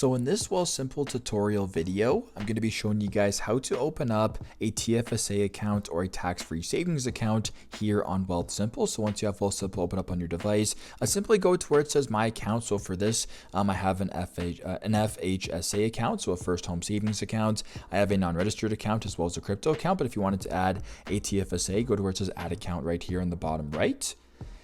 So in this Wealthsimple tutorial video, I'm going to be showing you guys how to open up a TFSA account or a tax-free savings account here on Wealthsimple. So once you have Wealthsimple open up on your device, simply go to where it says My Account. So for this, I have an FHSA account, so a first home savings account. I have a non-registered account as well as a crypto account. But if you wanted to add a TFSA, go to where it says Add Account right here in the bottom right.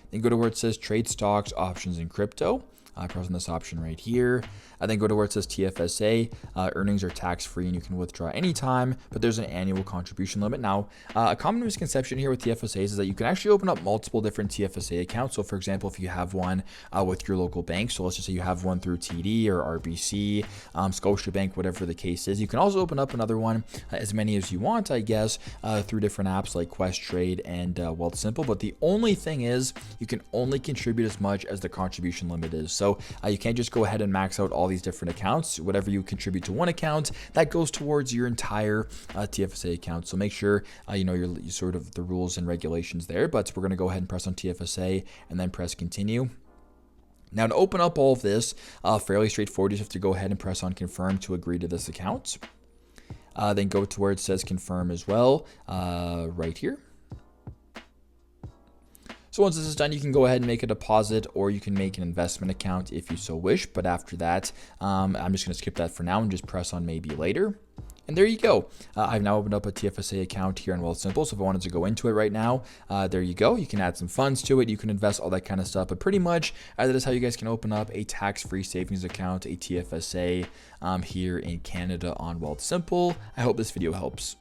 Then go to where it says Trade Stocks, Options, and Crypto. Press on this option right here. Then go to where it says TFSA. Earnings are tax-free and you can withdraw anytime, but there's an annual contribution limit. Now, a common misconception here with TFSAs is that you can actually open up multiple different TFSA accounts. So for example, if you have one with your local bank, so let's just say you have one through TD or RBC, Scotiabank, whatever the case is, you can also open up another one, as many as you want, I guess, through different apps like Questionnaire and Wealthsimple. But the only thing is you can only contribute as much as the contribution limit is. So you can't just go ahead and max out all these different accounts. Whatever you contribute to one account, that goes towards your entire TFSA account. So make sure you know your sort of the rules and regulations there. But we're going to go ahead and press on TFSA and then press continue. Now to open up all of this, fairly straightforward. You just have to go ahead and press on confirm to agree to this account. Then go to where it says confirm as well, right here. So once this is done, you can go ahead and make a deposit, or you can make an investment account if you so wish. But after that, I'm just going to skip that for now and just press on maybe later. And there you go. I've now opened up a TFSA account here in Wealthsimple. So if I wanted to go into it right now, there you go. You can add some funds to it. You can invest, all that kind of stuff. But pretty much that is how you guys can open up a tax-free savings account, a TFSA, here in Canada on Wealthsimple. I hope this video helps.